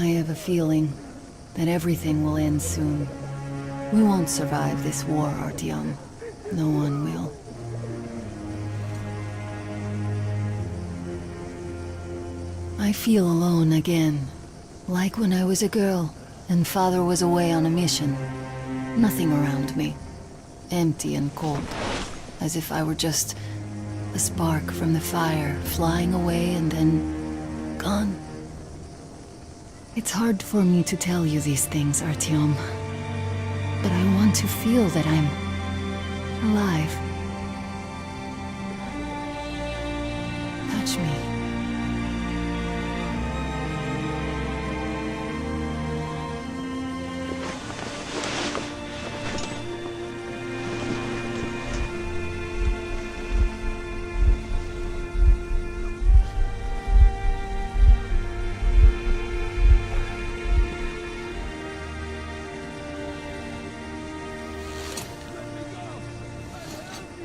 I have a feeling that everything will end soon. We won't survive this war, Artyom. No one will. I feel alone again, like when I was a girl and father was away on a mission. Nothing around me. Empty and cold, as if I were just a spark from the fire, flying away and then gone. It's hard for me to tell you these things, Artyom, but I want to feel that I'm alive. Touch me.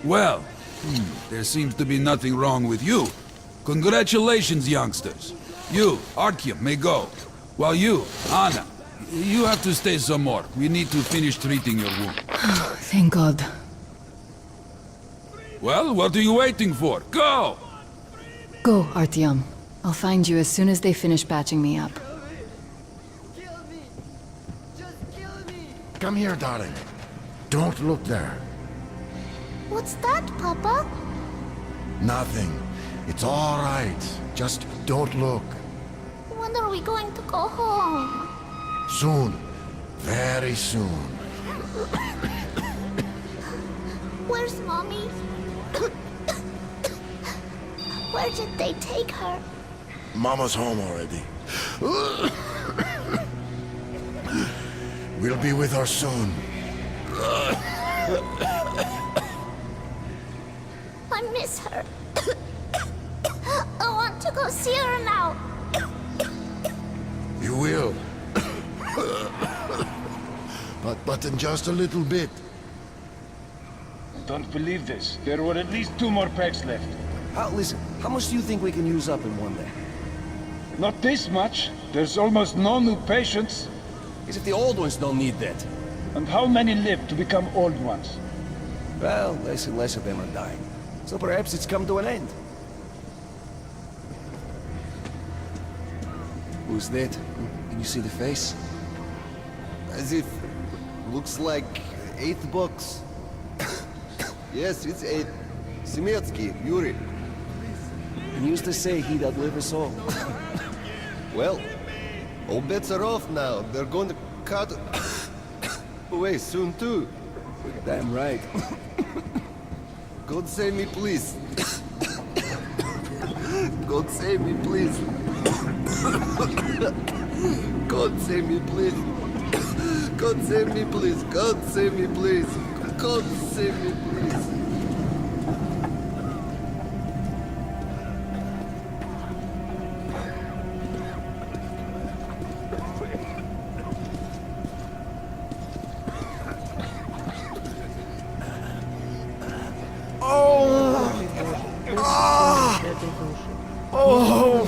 Well, there seems to be nothing wrong with you. Congratulations, youngsters. You, Artyom, may go. While you, Anna, you have to stay some more. We need to finish treating your wound. Thank God. Well, what are you waiting for? Go! Go, Artyom. I'll find you as soon as they finish patching me up. Kill me! Just kill me! Come here, darling. Don't look there. What's that, Papa? Nothing. It's all right. Just don't look. When are we going to go home? Soon. Very soon. Where's Mommy? Where did they take her? Mama's home already. We'll be with her soon. I miss her. I want to go see her now. You will. But in just a little bit. Don't believe this. There were at least 2 more packs left. Listen, how much do you think we can use up in one day? Not this much. There's almost no new patients. As if the old ones don't need that. And how many live to become old ones? Well, less and less of them are dying. So perhaps it's come to an end. Who's that? Can you see the face? As if... looks like 8 bucks. Yes, it's 8. Semetsky, Yuri. He used to say he'd outlive us all. Well, all bets are off now. They're going to cut away soon too. Damn right. God save me, please. God save me, please. God save me, please. God save me, please. God save me, please. God save me, please.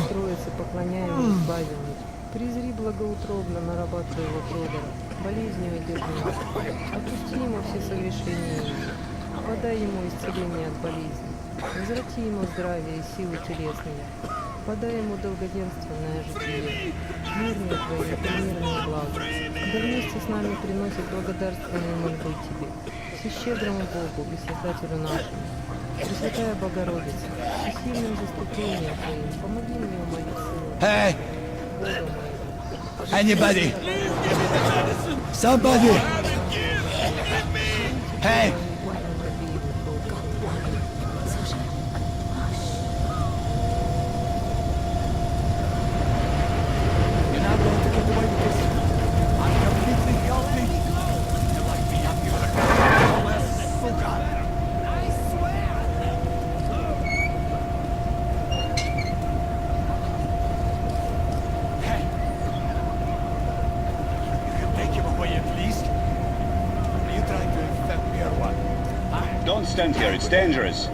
Троице поклоняемый, избавленный. Призри благоутробно нарабатывай его Федора, болезнью одержимого. Отпусти ему все согрешения его. Подай ему исцеление от болезни. Возврати ему здравие и силы телесные. Подай ему долгоденственное житие. Мирные твои, непримирные блага. Да вместе с нами приносит благодарственные мольбы тебе. Всещедрому Богу и Создателю нашему. Пресвятая Богородица, всесильным заступлением Твоим, помоги мне умолить Сына. Hey! Бога моего. Anybody! Somebody! Hey! You're not going to get away with this. I'm completely healthy. You like me, I'm giving a less full God. Don't stand here, it's dangerous.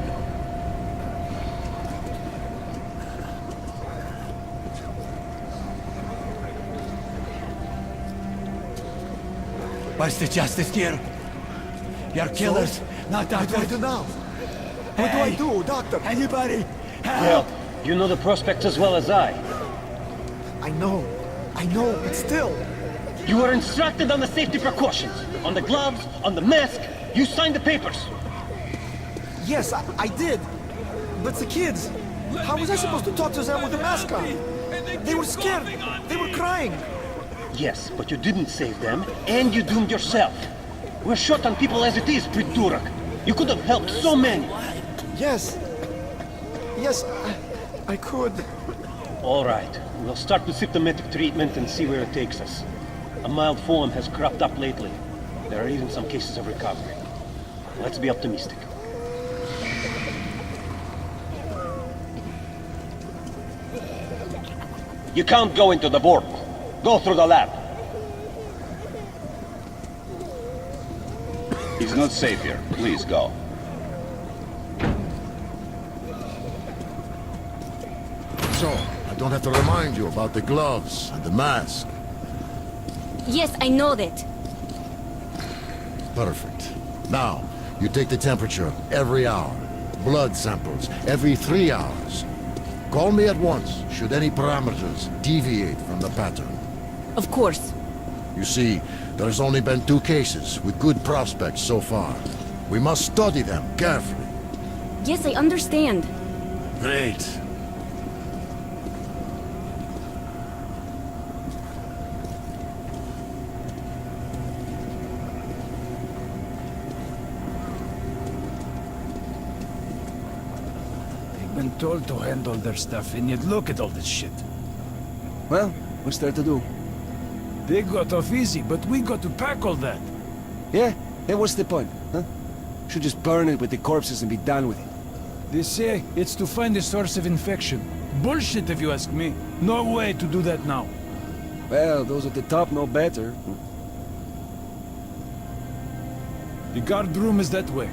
What's the justice here? You're killers, not doctors. What do I do now? What do I do, doctor? Anybody? Well, you know the prospects as well as I. I know, but still. You were instructed on the safety precautions. On the gloves, on the mask. You signed the papers. Yes, I did. But the kids, how was I supposed to talk to them with a mask on? They were scared. They were crying. Yes, but you didn't save them, and you doomed yourself. We're short on people as it is, Priturak. You could have helped so many. Yes. Yes, I could. All right. We'll start with symptomatic treatment and see where it takes us. A mild form has cropped up lately. There are even some cases of recovery. Let's be optimistic. You can't go into the vault. Go through the lab. He's not safe here. Please go. So, I don't have to remind you about the gloves and the mask. Yes, I know that. Perfect. Now, you take the temperature every hour. Blood samples every 3 hours. Call me at once should any parameters deviate from the pattern. Of course. You see, there's only been 2 cases with good prospects so far. We must study them carefully. Yes, I understand. Great. Been told to handle their stuff, and yet look at all this shit. Well, what's there to do? They got off easy, but we got to pack all that. Yeah? Yeah, what's the point, huh? Should just burn it with the corpses and be done with it. They say it's to find the source of infection. Bullshit, if you ask me. No way to do that now. Well, those at the top know better. The guard room is that way.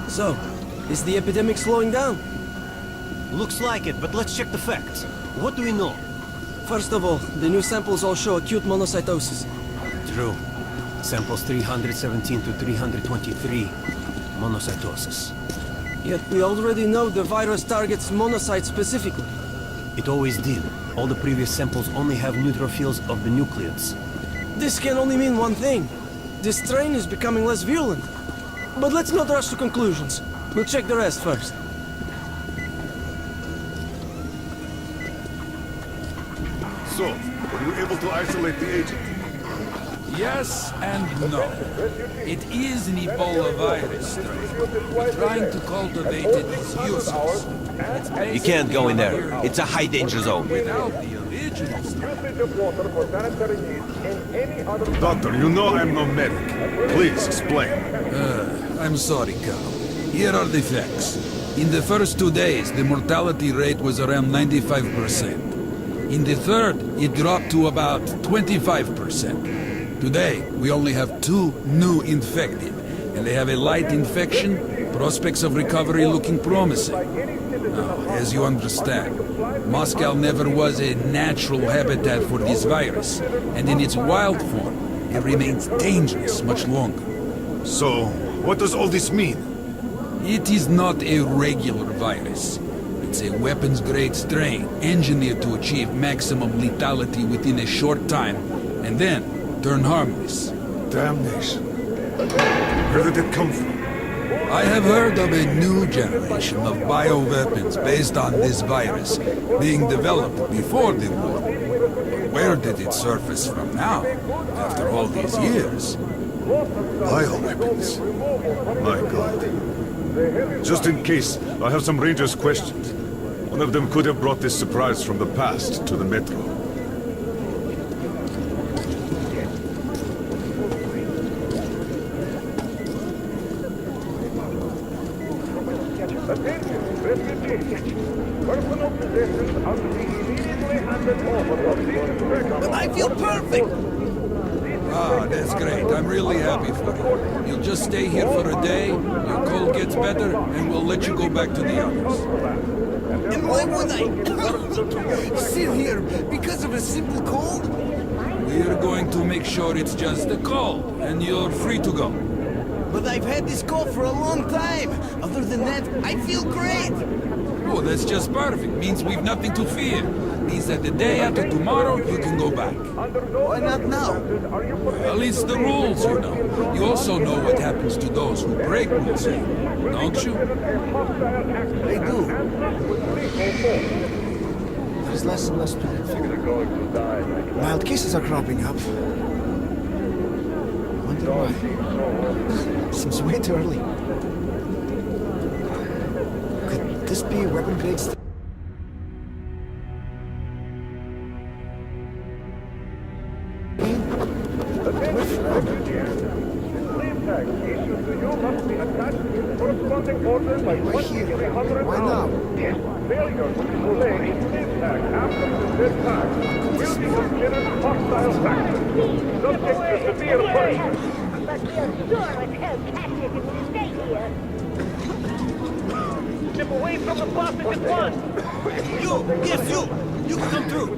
So, is the epidemic slowing down? Looks like it, but let's check the facts. What do we know? First of all, the new samples all show acute monocytosis. True. Samples 317 to 323. Monocytosis. Yet we already know the virus targets monocytes specifically. It always did. All the previous samples only have neutrophils of the nucleus. This can only mean one thing. This strain is becoming less virulent. But let's not rush to conclusions. We'll check the rest first. So, were you able to isolate the agent? Yes and no. It is an Ebola virus strain. But trying to cultivate it is useless. You can't go in there. It's a high danger zone. Without the original strain. Doctor, you know I'm no medic. Please explain. I'm sorry, Carl. Here are the facts. In the first 2 days, the mortality rate was around 95%. In the third, it dropped to about 25%. Today, we only have 2 new infected, and they have a light infection, prospects of recovery looking promising. Now, as you understand, Moscow never was a natural habitat for this virus, and in its wild form, it remains dangerous much longer. So, what does all this mean? It is not a regular virus. It's a weapons-grade strain, engineered to achieve maximum lethality within a short time, and then turn harmless. Damnation. Where did it come from? I have heard of a new generation of bioweapons based on this virus being developed before the war. Where did it surface from now, after all these years? Bioweapons? My god. Just in case, I have some Rangers' questions. One of them could have brought this surprise from the past to the Metro. But I feel perfect! Ah, that's great. I'm really happy for you. You'll just stay here for a day, your cold gets better, and we'll let you go back to the others. And why would I sit here because of a simple cold? We're going to make sure it's just a cold, and you're free to go. But I've had this cold for a long time. Other than that, I feel great. Oh, that's just perfect. Means we've nothing to fear. Means that the day after tomorrow, you can go back. Why not now? Well, it's the rules, you know. You also know what happens to those who break rules here, don't you? I do. There's less and less people. Mild cases are cropping up. Wonder why. Seems way too early. Could this be weapon grade? Why now? Failure to delay in tax after this tax will be considered hostile taxes, subject to severe punishment. But we're sure as hell catch it if you stay here. Step away from the faucet at once! You! Yes, you! You can come through!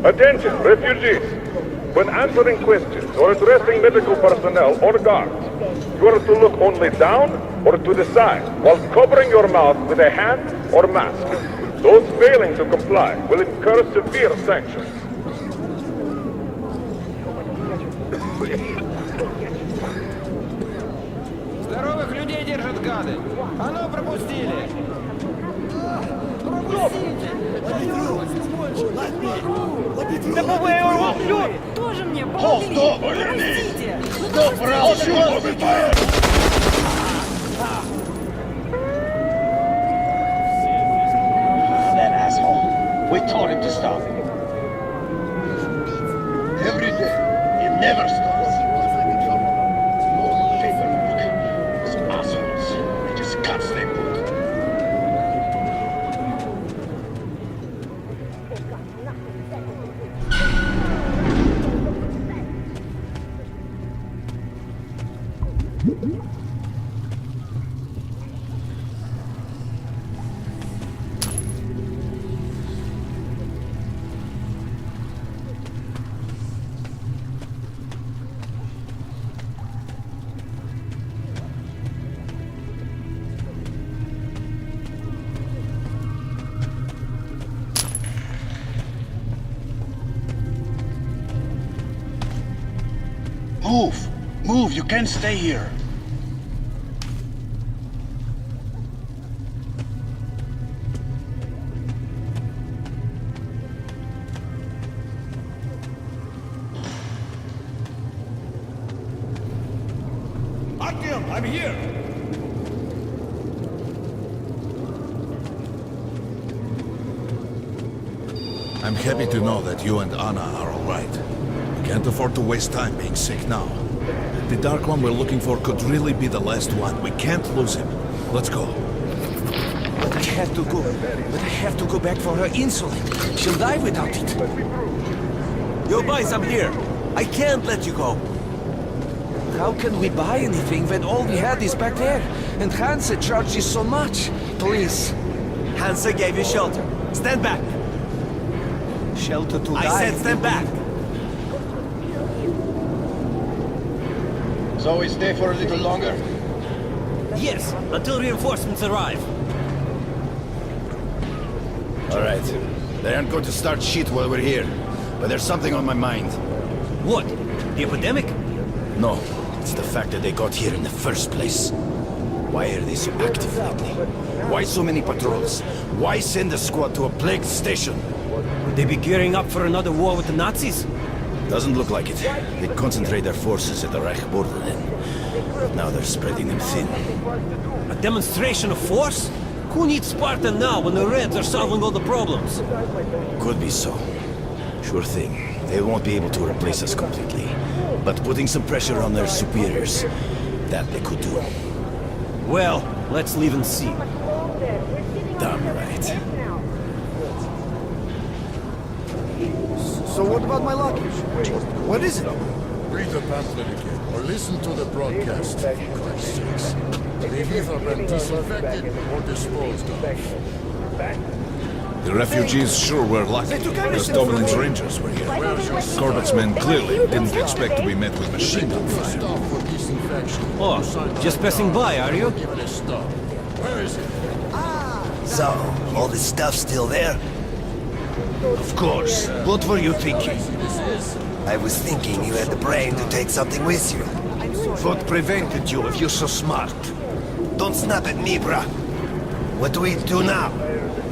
Attention, refugees! When answering questions or addressing medical personnel or guards, you are to look only down or to the side while covering your mouth with a hand or mask. Those failing to comply will incur severe sanctions. Здоровых людей держат гады! А ну, пропустили! Step away or we'll shoot! Тоже мне помогли! Простите! That asshole. We told him to stop. Every day. It never stops. More paperwork. Those assholes. They just can't stay put. Move! Move! You can't stay here! Artyom, I'm here! I'm happy to know that you and Anna are all right. We can't afford to waste time being sick now. The Dark One we're looking for could really be the last one. We can't lose him. Let's go. But I have to go. But I have to go back for her insulin. She'll die without it. Yo, boys, I'm here. I can't let you go. How can we buy anything when all we had is back there? And Hansa charges so much. Please. Hansa gave you shelter. Stand back. Shelter to die. I said stand back. So we stay for a little longer? Yes, until reinforcements arrive. All right. They aren't going to start shit while we're here. But there's something on my mind. What? The epidemic? No, it's the fact that they got here in the first place. Why are they so active lately? Why so many patrols? Why send a squad to a plagued station? Would they be gearing up for another war with the Nazis? Doesn't look like it. They concentrate their forces at the Reich border then. But now they're spreading them thin. A demonstration of force? Who needs Sparta now when the Reds are solving all the problems? Could be so. Sure thing. They won't be able to replace us completely. But putting some pressure on their superiors, that they could do. Well, let's leave and see. Damn right. So what about my luggage? What is it? Read the pamphlet again, or listen to the broadcast, for Christ's sakes. They've either been disinfected or disposed of. The refugees sure were lucky. Those Dublin's Rangers were here. Corbett's men clearly didn't expect to be met with machine gun fire. Oh, just passing by, are you? Where is it? So, all this stuff still there? Of course. What were you thinking? I was thinking you had the brain to take something with you. What prevented you if you're so smart? Don't snap at me, bruh. What do we do now?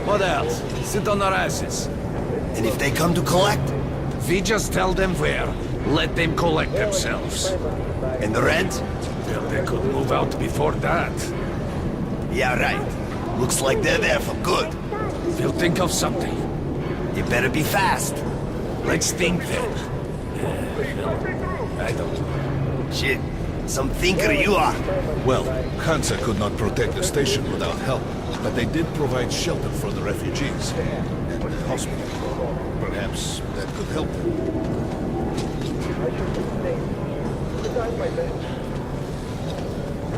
What else? Sit on our asses. And if they come to collect? We just tell them where. Let them collect themselves. And the rent? Well, they could move out before that. Yeah, right. Looks like they're there for good. We'll think of something. You better be fast. Let's think then. I don't know. Shit. Some thinker you are. Well, Hansa could not protect the station without help, but they did provide shelter for the refugees. And a hospital. Perhaps that could help them.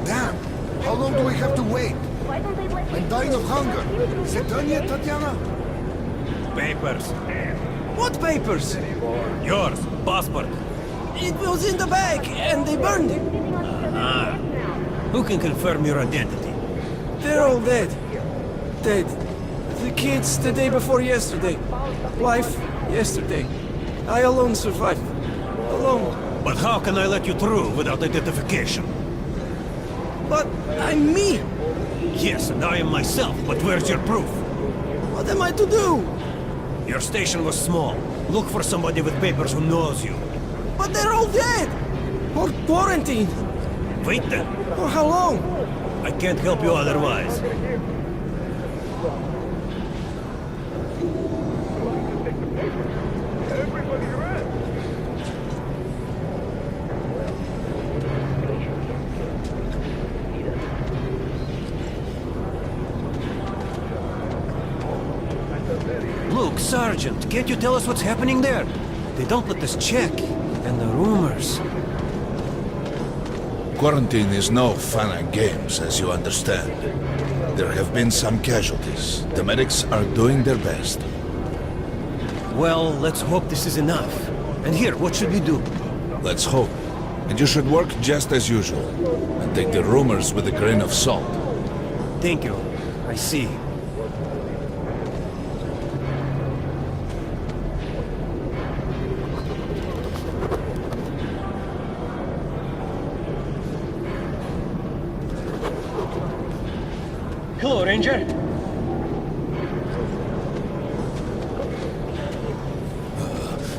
Damn! How long do we have to wait? I'm dying of hunger. Is it done yet, Tatiana? Papers. What papers? Yours, passport. It was in the bag, and they burned it. Ah. Who can confirm your identity? They're all dead. Dead. The kids the day before yesterday. Wife yesterday. I alone survived. Alone. But how can I let you through without identification? But I'm me. Yes, and I am myself, but where's your proof? What am I to do? Your station was small. Look for somebody with papers who knows you. But they're all dead! Or quarantined! Wait then. For how long? I can't help you otherwise. Look, Sergeant, can't you tell us what's happening there? They don't let us check. And the rumors. Quarantine is no fun and games, as you understand. There have been some casualties. The medics are doing their best. Well, let's hope this is enough. And here, what should we do? Let's hope. And you should work just as usual. And take the rumors with a grain of salt. Thank you. I see. Hello, Ranger.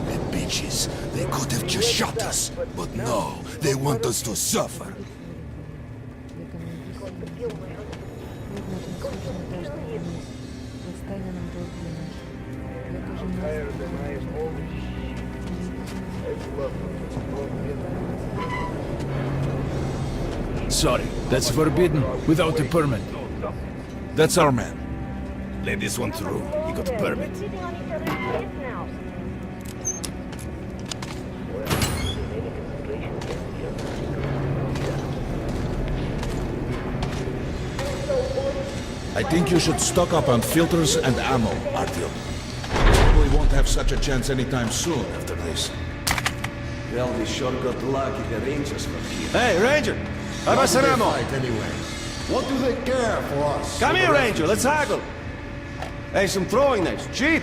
The bitches. They could have just shot us. But no, they want us to suffer. Sorry, that's forbidden without a permit. That's our man. Let this one through. He got a permit. I think you should stock up on filters and ammo, Artyom. Probably won't have such a chance anytime soon after this. Well, we sure got lucky the Rangers were here. Hey, Ranger! How about some ammo? Anyway, what do they care for us? Come here, Ranger, let's haggle. Hey, some throwing knives, cheap.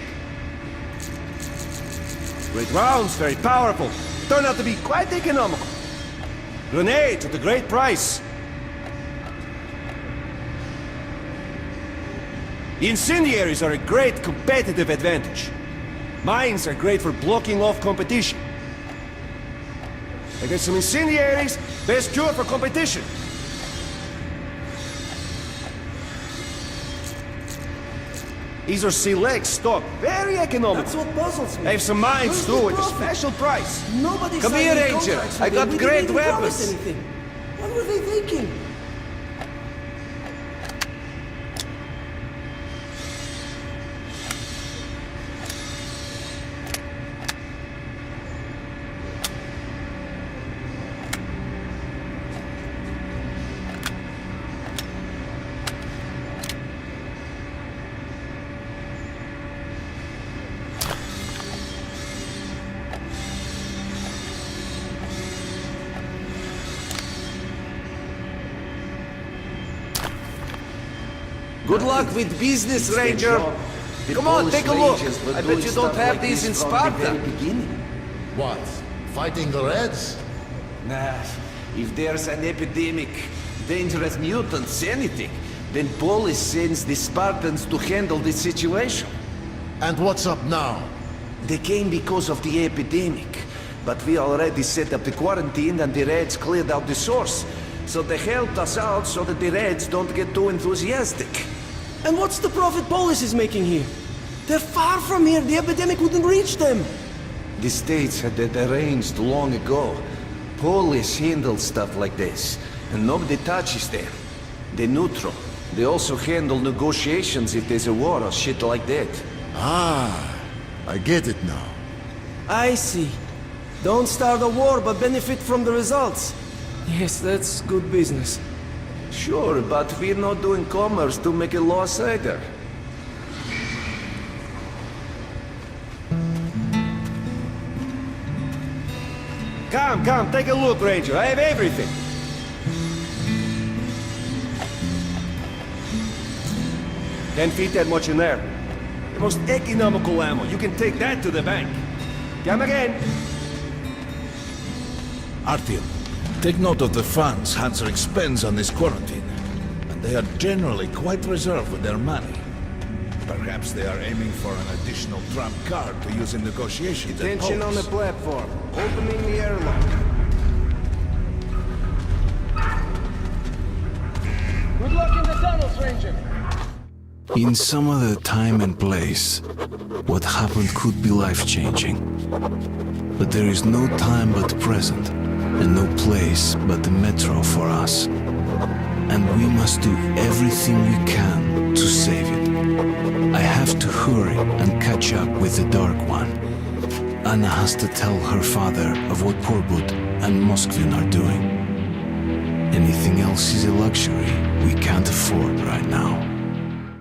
Great rounds, very powerful. turned out to be quite economical. Grenades at a great price. Incendiaries are a great competitive advantage. Mines are great for blocking off competition. Against some incendiaries, best cure for competition. These are select stock, very economical. That's what puzzles me. I have some mines too at a special price. Nobody Come signed here, any Ranger. contracts I with got them. We great didn't even promise weapons. anything. What were they thinking? Good luck with business, Ranger. Come on, take a look. I bet you don't have these in Sparta. What? Fighting the Reds? Nah, if there's an epidemic, dangerous mutants, anything, then Polis sends the Spartans to handle the situation. And what's up now? They came because of the epidemic, but we already set up the quarantine and the Reds cleared out the source. So they helped us out so that the Reds don't get too enthusiastic. And what's the profit Polis is making here? They're far from here. The epidemic wouldn't reach them. The states had that arranged long ago. Polis handle stuff like this, and nobody touches them. They're neutral. They also handle negotiations if there's a war or shit like that. Ah, I get it now. I see. Don't start a war, but benefit from the results. Yes, that's good business. Sure, but we're not doing commerce to make a loss either. Come, take a look, Ranger. I have everything. Can't fit that much in there. The most economical ammo. You can take that to the bank. Come again. Artyom, take note of the funds Hanser expends on this quarantine. And they are generally quite reserved with their money. Perhaps they are aiming for an additional trump card to use in negotiations. Attention on the platform. Opening the airlock. Good luck in the tunnels, Ranger. In some other time and place, what happened could be life-changing. But there is no time but the present, and no place but the metro for us. And we must do everything we can to save it. I have to hurry and catch up with the Dark One. Anna has to tell her father of what Korbut and Moskvin are doing. Anything else is a luxury we can't afford right now.